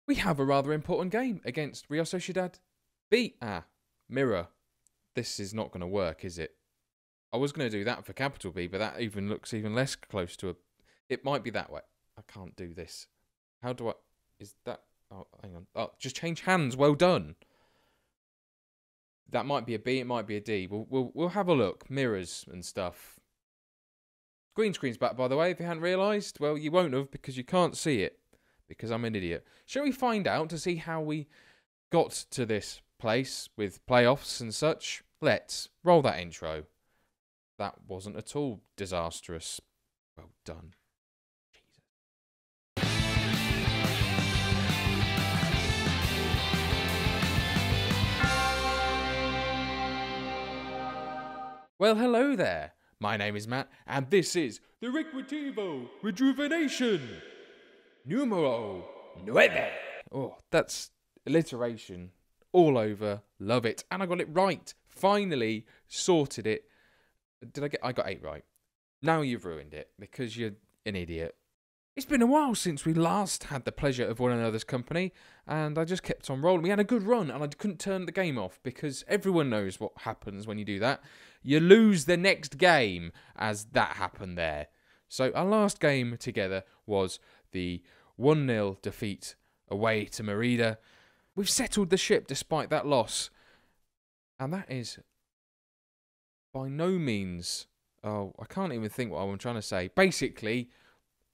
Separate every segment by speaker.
Speaker 1: We have a rather important game against Real Sociedad B. Mirror. This is not going to work, is it? I was going to do that for capital B, but that even looks even less close to a... It might be that way. I can't do this. How do I... Is that... Oh, hang on. Oh, just change hands. Well done. That might be a B, it might be a D. We'll have a look. Mirrors and stuff. Green screen's back, by the way, if you hadn't realised. Well, you won't have because you can't see it. Because I'm an idiot. Shall we find out to see how we got to this place with playoffs and such? Let's roll that intro. That wasn't at all disastrous. Well done. Jesus. Well, hello there. My name is Matt, and this is the Recreativo Rejuvenation Numero 9. Oh, that's alliteration all over. Love it. And I got it right. Finally sorted it. I got 8 right. Now you've ruined it because you're an idiot. It's been a while since we last had the pleasure of one another's company, and I just kept on rolling. We had a good run, and I couldn't turn the game off because everyone knows what happens when you do that. You lose the next game, as that happened there. So our last game together was the 1-0 defeat away to Merida. We've settled the ship despite that loss, and that is by no means... Oh, I can't even think what I'm trying to say. Basically,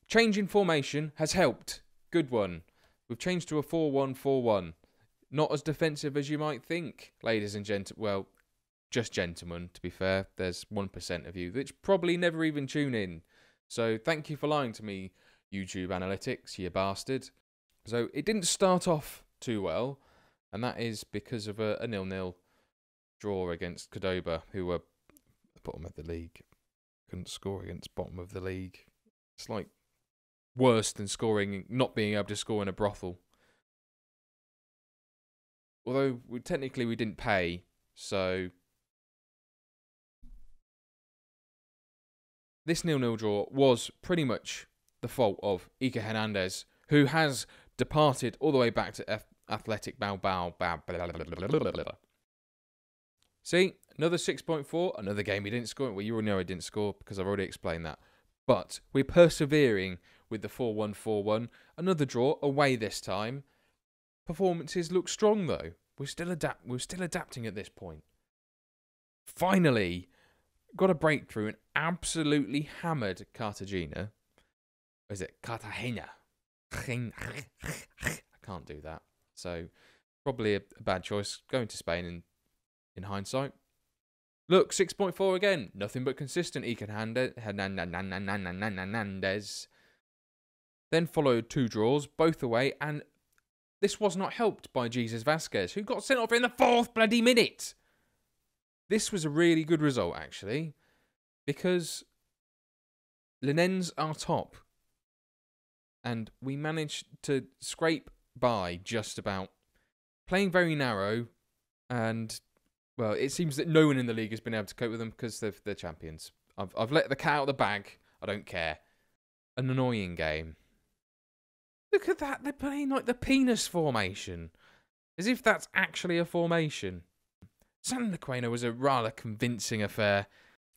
Speaker 1: changing formation has helped. Good one. We've changed to a 4-1-4-1. Not as defensive as you might think, ladies and gentlemen. Well, just gentlemen, to be fair. There's 1% of you which probably never even tune in. So thank you for lying to me, YouTube analytics, you bastard. So it didn't start off too well, and that is because of a 0-0 draw against Cordoba, who were bottom of the league. Couldn't score against bottom of the league. It's like worse than not being able to score in a brothel. Although technically we didn't pay, so this 0-0 draw was pretty much the fault of Iker Hernandez, who has departed all the way back to Athletic Bilbao. See, another 6.4, another game he didn't score. Well, you already know he didn't score because I've already explained that. But we're persevering with the 4-1-4-1. Another draw, away this time. Performances look strong though. We're still adapting at this point. Finally, got a breakthrough and absolutely hammered Cartagena. Or is it Cartagena? I can't do that. So, probably a bad choice going to Spain in hindsight. Look, 6.4 again. Nothing but consistent Iker Hernandez. Then followed 2 draws, both away, and this was not helped by Jesus Vasquez, who got sent off in the 4th bloody minute. This was a really good result, actually, because Linens are top, and we managed to scrape by just about, playing very narrow, and well, it seems that no one in the league has been able to cope with them because they're champions. I've let the cat out of the bag. I don't care. An annoying game. Look at that. They're playing like the penis formation. As if that's actually a formation. San Lequeno was a rather convincing affair.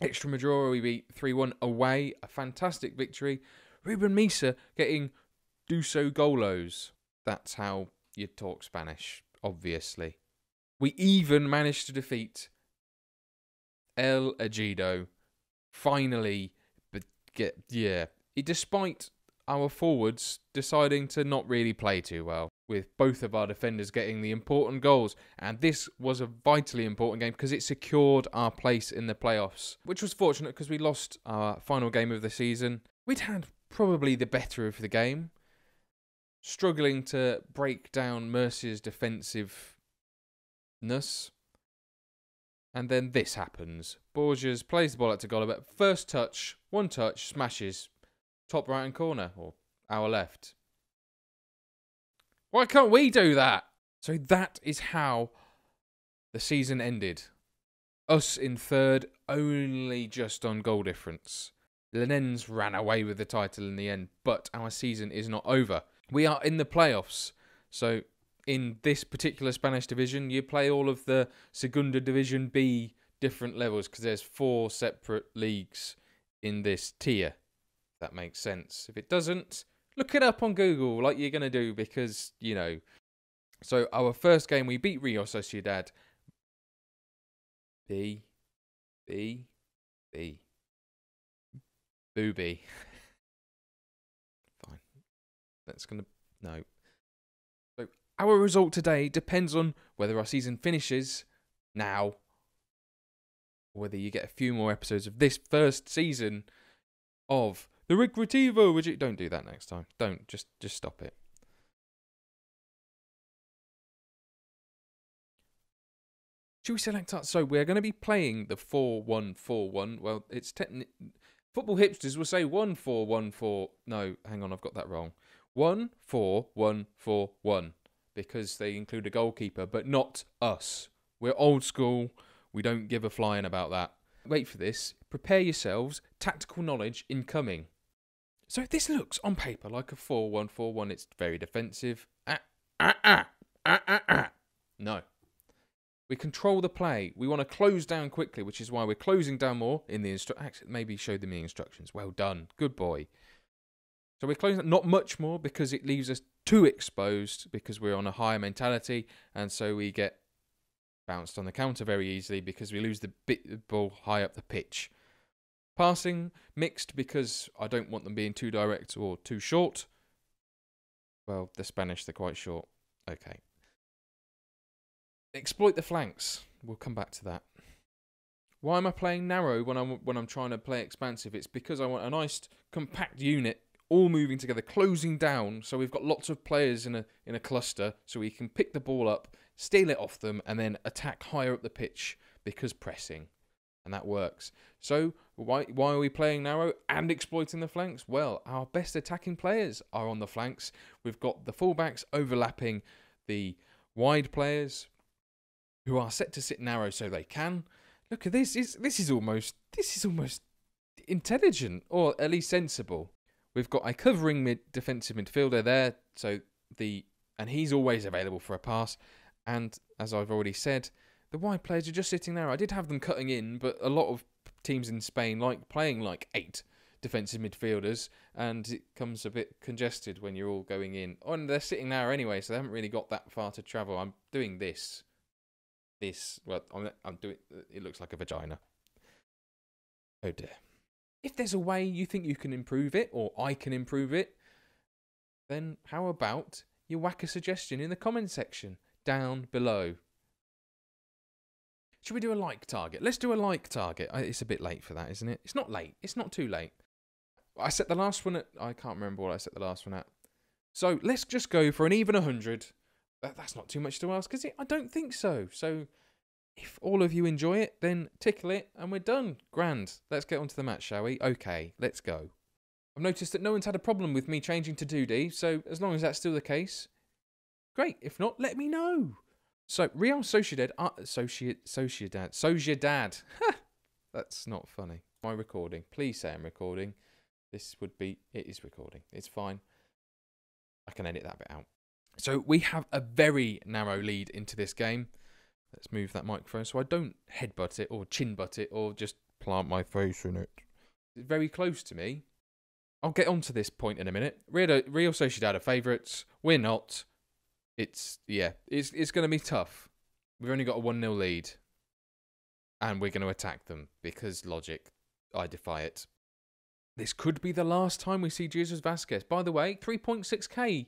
Speaker 1: Extremadura, we beat 3-1 away. A fantastic victory. Ruben Misa getting Duso Golos. That's how you talk Spanish, obviously. We even managed to defeat El Ejido. Finally, despite our forwards deciding to not really play too well, with both of our defenders getting the important goals. And this was a vitally important game because it secured our place in the playoffs, which was fortunate because we lost our final game of the season. We'd had probably the better of the game, struggling to break down Murcia's defensiveness. And then this happens. Borges plays the ball out to Golibet. First touch, 1 touch, smashes. Top right hand corner, or our left. Why can't we do that? So that is how the season ended. Us in 3rd, only just on goal difference. Linens ran away with the title in the end, but our season is not over. We are in the playoffs. So in this particular Spanish division, you play all of the Segunda Division B different levels because there's 4 separate leagues in this tier. If that makes sense. If it doesn't, look it up on Google like you're going to do because, you know. So our first game, we beat Real Sociedad. B. Booby. Fine. That's going to... No. So our result today depends on whether our season finishes now, or whether you get a few more episodes of this first season of the Recreativo. Don't do that next time. Don't. Just stop it. Should we select our... So we're going to be playing the 4-1-4-1. Well, it's football hipsters will say 1-4-1-4. No, hang on, I've got that wrong. 1-4-1-4-1 because they include a goalkeeper, but not us. We're old school. We don't give a flying about that. Wait for this. Prepare yourselves. Tactical knowledge incoming. So this looks on paper like a 4-1-4-1. It's very defensive. No. We control the play. We want to close down quickly, which is why we're closing down more in the maybe show them the instructions. Well done. Good boy. So we're closing not much more because it leaves us too exposed because we're on a higher mentality, and so we get bounced on the counter very easily because we lose the ball high up the pitch. Passing, mixed because I don't want them being too direct or too short. Well, the Spanish, they're quite short. Okay. Exploit the flanks. We'll come back to that. Why am I playing narrow when I'm trying to play expansive? It's because I want a nice compact unit all moving together, closing down, so we've got lots of players in a cluster, so we can pick the ball up, steal it off them, and then attack higher up the pitch because pressing, and that works. So why are we playing narrow and exploiting the flanks? Well, our best attacking players are on the flanks. We've got the fullbacks overlapping the wide players, who are set to sit narrow so they can. Look at this. This is almost intelligent, or at least sensible. We've got a covering defensive midfielder there, and he's always available for a pass. And as I've already said, the wide players are just sitting there. I did have them cutting in, but a lot of teams in Spain like playing like 8 defensive midfielders, and it comes a bit congested when you're all going in. Oh, and they're sitting there anyway, so they haven't really got that far to travel. I'm doing this. Well, I'm doing. It looks like a vagina. Oh dear. If there's a way you think you can improve it, or I can improve it, then how about you whack a suggestion in the comment section down below? Should we do a like target? Let's do a like target. It's a bit late for that, isn't it? It's not late. It's not too late. I set the last one at... I can't remember what I set the last one at. So let's just go for an even 100. That's not too much to ask, is it? I don't think so. So if all of you enjoy it, then tickle it and we're done. Grand. Let's get on to the match, shall we? Okay, let's go. I've noticed that no one's had a problem with me changing to 2D, so as long as that's still the case, great. If not, let me know. So, Real Sociedad... Sociedad. That's not funny. Am I recording? Please say I'm recording. It is recording. It's fine. I can edit that bit out. So we have a very narrow lead into this game. Let's move that microphone so I don't headbutt it or chin butt it or just plant my face in it. It's very close to me. I'll get on to this point in a minute. Real Sociedad are favourites. We're not. It's going to be tough. We've only got a 1-0 lead. And we're going to attack them because logic. I defy it. This could be the last time we see Jesus Vasquez. By the way, 3.6k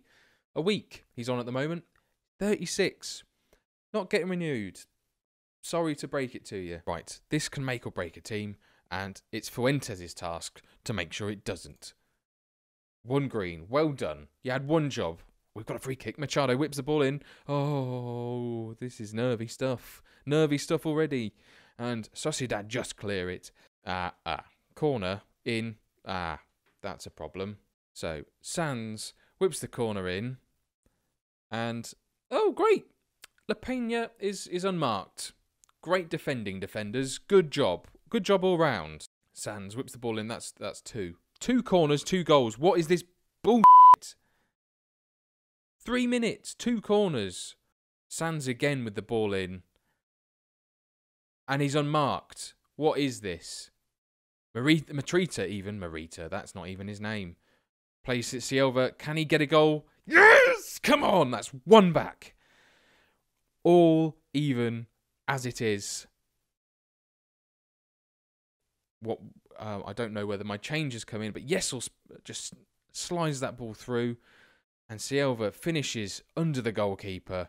Speaker 1: a week he's on at the moment. 36. Not getting renewed. Sorry to break it to you. Right, this can make or break a team, and it's Fuentes' task to make sure it doesn't. 1 green. Well done. You had 1 job. We've got a free kick. Machado whips the ball in. Oh, this is nervy stuff. Nervy stuff already. And Sociedad just clear it. Corner in. That's a problem. So, Sanz whips the corner in. And, oh, great. La Peña is unmarked. Great defending, defenders. Good job. Good job all round. Sanz whips the ball in. That's 2. 2 corners, 2 goals. What is this bullshit? 3 minutes, 2 corners. Sands again with the ball in. And he's unmarked. What is this? Marita, that's not even his name. Plays it Silva. Can he get a goal? Yes! Come on, that's 1 back. All even as it is. I don't know whether my changes come in, but Yesel just slides that ball through, and Silva finishes under the goalkeeper,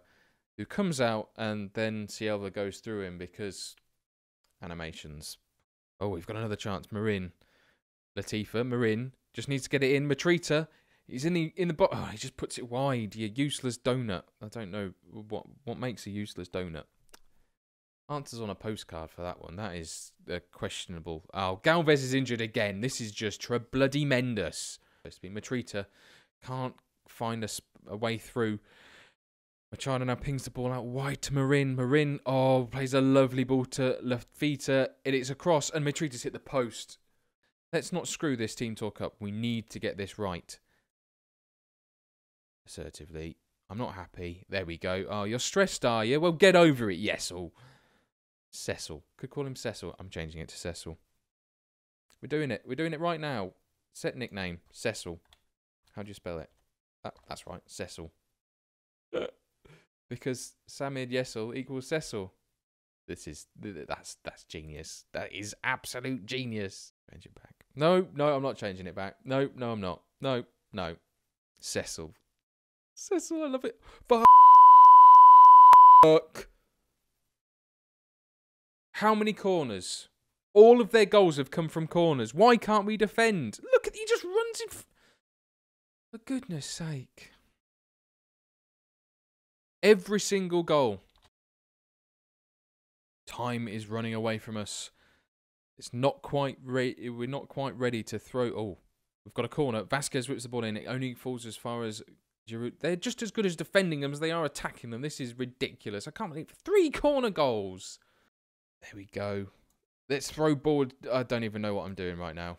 Speaker 1: who comes out, and then Silva goes through him because animations. Oh, we've got another chance. Marin just needs to get it in. Matrita, he's in the bottom. Oh, he just puts it wide. You useless donut. I don't know what makes a useless donut. Answers on a postcard for that one. That is questionable. Oh, Galvez is injured again. This is just bloody tremendous. Matrita can't find a way through. Machado now pings the ball out wide to Marin. Marin, plays a lovely ball to Lafita. It's across, and Matrita's hit the post. Let's not screw this team talk up. We need to get this right. Assertively. I'm not happy. There we go. Oh, you're stressed, are you? Well, get over it, Yesel. Cecil. Could call him Cecil. I'm changing it to Cecil. We're doing it. We're doing it right now. Set nickname. Cecil. How do you spell it? That's right. Cecil. Because Samir Yesel equals Cecil. That's genius. That is absolute genius. Change it back. No, I'm not changing it back. No, I'm not. No. Cecil. I love it. Fuck. How many corners? All of their goals have come from corners. Why can't we defend? Look, he just runs in. For goodness sake. Every single goal. Time is running away from us. It's not quite we're not quite ready to throw. Oh, we've got a corner. Vasquez whips the ball in. It only falls as far as Giroud. They're just as good as defending them as they are attacking them. This is ridiculous. I can't believe 3 corner goals. There we go. Let's throw ball. I don't even know what I'm doing right now.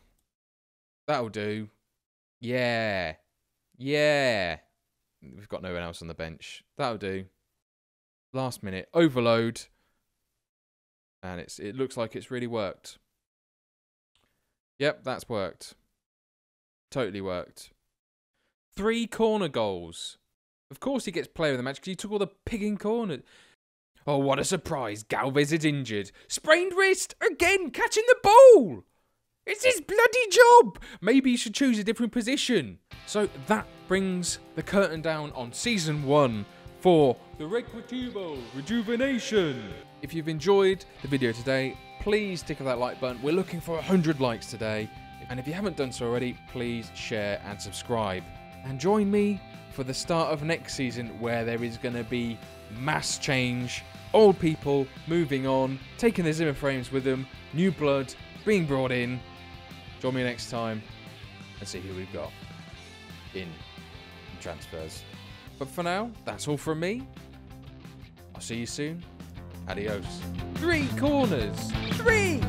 Speaker 1: That'll do. Yeah. We've got no one else on the bench. That'll do. Last minute. Overload. And it looks like it's really worked. Yep, that's worked. Totally worked. 3 corner goals. Of course he gets player of the match because he took all the pigging corners. Oh, what a surprise. Galvez is injured. Sprained wrist. Again, catching the ball. It's his bloody job. Maybe he should choose a different position. So that brings the curtain down on Season 1 for the Recreativo Rejuvenation. If you've enjoyed the video today, please tickle that like button. We're looking for 100 likes today. And if you haven't done so already, please share and subscribe. And join me for the start of next season where there is going to be mass change, old people moving on, taking their Zimmer frames with them, new blood being brought in. Join me next time and see who we've got in transfers. But for now, that's all from me. I'll see you soon. Adios. 3 corners. 3!